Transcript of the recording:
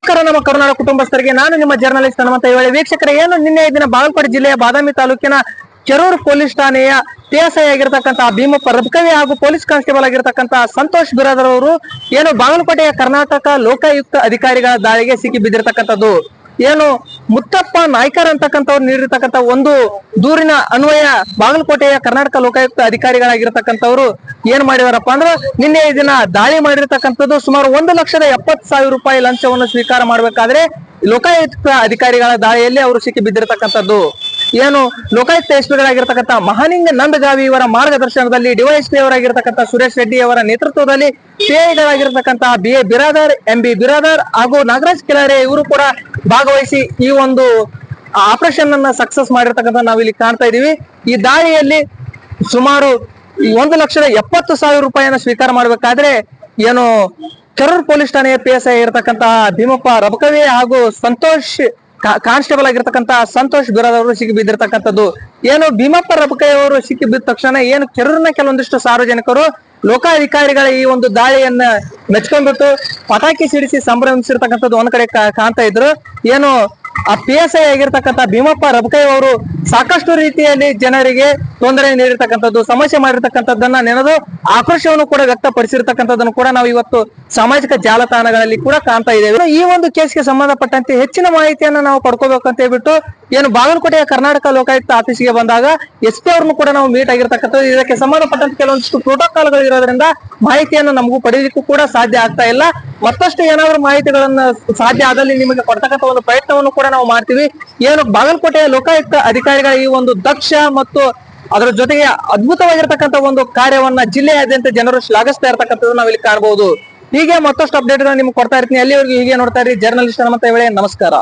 ನಮಸ್ಕಾರ ನಮ್ಮ ಕರುನಾಡ ಕುಟುಂಬಸ್ಥರಿಗೆ ನಾನು ನಿಮ್ಮ ಜರ್ನಲಿಸ್ಟ್ ಹನುಮಂತ ಹೇಳಿ. ವೀಕ್ಷಕರೇ, ಏನು ನಿನ್ನೆ ದಿನ ಬಾಗಲಕೋಟೆ ಜಿಲ್ಲೆಯ ಬಾದಾಮಿ ತಾಲೂಕಿನ ಕೆರೂರು ಪೊಲೀಸ್ ಠಾಣೆಯ PSI ಆಗಿರತಕ್ಕಂತಹ ಭೀಮಪ್ಪ ರಬಕವಿ ಹಾಗೂ ಪೊಲೀಸ್ ಕಾನ್ಸ್ಟೇಬಲ್ ಆಗಿರತಕ್ಕಂತಹ ಸಂತೋಷ್ ಬಿರಾದರ್ ಅವರು ಏನು ಬಾಗಲಕೋಟೆಯ ಕರ್ನಾಟಕ ಲೋಕಾಯುಕ್ತ ಅಧಿಕಾರಿಗಳ ದಾಳಿಗೆ ಸಿಕ್ಕಿ ಬಿದ್ದಿರತಕ್ಕಂಥದ್ದು. ಏನು ಮುತ್ತಪ್ಪ ನಾಯ್ಕರ್ ಅಂತಕ್ಕಂಥವ್ರು ನೀಡಿರ್ತಕ್ಕಂಥ ಒಂದು ದೂರಿನ ಅನ್ವಯ ಬಾಗಲಕೋಟೆಯ ಕರ್ನಾಟಕ ಲೋಕಾಯುಕ್ತ ಅಧಿಕಾರಿಗಳಾಗಿರ್ತಕ್ಕಂಥವ್ರು ಏನ್ ಮಾಡಿದಾರಪ್ಪ ಅಂದ್ರೆ, ನಿನ್ನೆ ಈ ದಿನ ದಾಳಿ ಮಾಡಿರ್ತಕ್ಕಂಥದ್ದು ಸುಮಾರು 1,70,000 ರೂಪಾಯಿ ಲಂಚವನ್ನು ಸ್ವೀಕಾರ ಮಾಡಬೇಕಾದ್ರೆ ಲೋಕಾಯುಕ್ತ ಅಧಿಕಾರಿಗಳ ದಾಳಿಯಲ್ಲಿ ಅವರು ಸಿಕ್ಕಿ ಬಿದ್ದಿರತಕ್ಕಂಥದ್ದು. ಏನು ಲೋಕಾಯುಕ್ತ ಎಸ್ಪಿಗಳಾಗಿರ್ತಕ್ಕಂಥ ಮಹಾಲಿಂಗ ನಂದಗಾವಿ ಇವರ ಮಾರ್ಗದರ್ಶನದಲ್ಲಿ ಡಿವೈಎಸ್ಪಿ ಅವರಾಗಿರ್ತಕ್ಕಂಥ ಸುರೇಶ್ ರೆಡ್ಡಿ ಅವರ ನೇತೃತ್ವದಲ್ಲಿ PIಗಳಾಗಿರ್ತಕ್ಕಂತಹ BA ಬಿರಾದರ್, MB ಬಿರಾದರ್ ಹಾಗೂ ನಾಗರಾಜ್ ಕಿಲಾರೆ ಇವರು ಕೂಡ ಭಾಗವಹಿಸಿ ಈ ಒಂದು ಆಪರೇಷನ್ ಅನ್ನ ಸಕ್ಸಸ್ ಮಾಡಿರ್ತಕ್ಕಂಥ ನಾವಿಲ್ಲಿ ಕಾಣ್ತಾ ಇದೀವಿ. ಈ ದಾಳಿಯಲ್ಲಿ ಸುಮಾರು 1,70,000 ರೂಪಾಯಿಯನ್ನ ಸ್ವೀಕಾರ ಮಾಡಬೇಕಾದ್ರೆ ಏನು ಕೆರೂರು ಪೊಲೀಸ್ ಠಾಣೆಯ PSI ಇರತಕ್ಕಂತಹ ಭೀಮಪ್ಪ ರಬಕವಿ ಹಾಗೂ ಸಂತೋಷ್ ಕಾನ್ಸ್ಟೇಬಲ್ ಆಗಿರ್ತಕ್ಕಂತಹ ಸಂತೋಷ್ ಬಿರಾದರ್ ಅವರು ಸಿಕ್ಕಿ ಬಿದ್ದಿರ್ತಕ್ಕಂಥದ್ದು. ಏನು ಭೀಮಪ್ಪ ರಬಕವಿ ಅವರು ಸಿಕ್ಕಿ ಬಿದ್ದ ತಕ್ಷಣ ಏನು ಕೆರೂರಿನ ಕೆಲವೊಂದಿಷ್ಟು ಸಾರ್ವಜನಿಕರು ಲೋಕಾಧಿಕಾರಿಗಳ ಈ ಒಂದು ದಾಳಿಯನ್ನ ಮೆಚ್ಕೊಂಡ್ಬಿಟ್ಟು ಪಟಾಕಿ ಸಿಡಿಸಿ ಸಂಭ್ರಮಿಸಿರ್ತಕ್ಕಂಥದ್ದು ಒಂದ್ ಕಡೆ ಕಾಣ್ತಾ ಇದ್ರು. ಏನು ಆ PSI ಆಗಿರ್ತಕ್ಕಂಥ ಭೀಮಪ್ಪ ರಬಕವಿ ಅವರು ಸಾಕಷ್ಟು ರೀತಿಯಲ್ಲಿ ಜನರಿಗೆ ತೊಂದರೆ ನೀಡಿರ್ತಕ್ಕಂಥದ್ದು, ಸಮಸ್ಯೆ ಮಾಡಿರ್ತಕ್ಕಂಥದ್ದನ್ನ ನೆನೆದು ಆಕ್ರೋಶವನ್ನು ಕೂಡ ವ್ಯಕ್ತಪಡಿಸಿರ್ತಕ್ಕಂಥದ್ದನ್ನು ಕೂಡ ನಾವು ಇವತ್ತು ಸಾಮಾಜಿಕ ಜಾಲತಾಣಗಳಲ್ಲಿ ಕೂಡ ಕಾಣ್ತಾ ಇದ್ದೇವೆ. ಈ ಒಂದು ಕೇಸ್ಗೆ ಸಂಬಂಧಪಟ್ಟಂತೆ ಹೆಚ್ಚಿನ ಮಾಹಿತಿಯನ್ನ ನಾವು ಪಡ್ಕೋಬೇಕಂತ ಹೇಳ್ಬಿಟ್ಟು ಏನು ಬಾಗಲಕೋಟೆಯ ಕರ್ನಾಟಕ ಲೋಕಾಯುಕ್ತ ಆಫೀಸ್ಗೆ ಬಂದಾಗ SP ಅವ್ರನ್ನು ಕೂಡ ನಾವು ಮೀಟ್ ಆಗಿರ್ತಕ್ಕಂಥದ್ದು. ಇದಕ್ಕೆ ಸಂಬಂಧಪಟ್ಟಂತೆ ಕೆಲವೊಂದಿಷ್ಟು ಪ್ರೋಟೋಕಾಲ್ಗಳು ಇರೋದ್ರಿಂದ ಮಾಹಿತಿಯನ್ನು ನಮಗೂ ಪಡೆಯಲಿಕ್ಕೂ ಕೂಡ ಸಾಧ್ಯ ಆಗ್ತಾ ಇಲ್ಲ. ಮತ್ತಷ್ಟು ಏನಾದ್ರು ಮಾಹಿತಿಗಳನ್ನ ಸಾಧ್ಯ ಆದಲ್ಲಿ ನಿಮಗೆ ಕೊಡ್ತಕ್ಕಂಥ ಒಂದು ಪ್ರಯತ್ನವನ್ನು ಕೂಡ ನಾವು ಮಾಡ್ತೀವಿ. ಏನು ಬಾಗಲಕೋಟೆಯ ಲೋಕಾಯುಕ್ತ ಅಧಿಕಾರಿಗಳ ಈ ಒಂದು ದಕ್ಷ ಮತ್ತು ಅದರ ಜೊತೆಗೆ ಅದ್ಭುತವಾಗಿರ್ತಕ್ಕಂಥ ಒಂದು ಕಾರ್ಯವನ್ನ ಜಿಲ್ಲೆಯಾದ್ಯಂತ ಜನರು ಶ್ಲಾಘಿಸ್ತಾ ಇರ್ತಕ್ಕಂಥದ್ದು ನಾವಿಲ್ಲಿ ಕಾಣಬಹುದು. ಹೀಗೆ ಮತ್ತಷ್ಟು ಅಪ್ಡೇಟ್ ನಿಮ್ಗೆ ಕೊಡ್ತಾ ಇರ್ತೀನಿ. ಅಲ್ಲಿವರೆಗೂ ಹೀಗೆ ನೋಡ್ತಾ ಇರಿ ಜರ್ನಲಿಸ್ಟ್ ಹನುಮಂತ ಹೇಳಿ. ನಮಸ್ಕಾರ.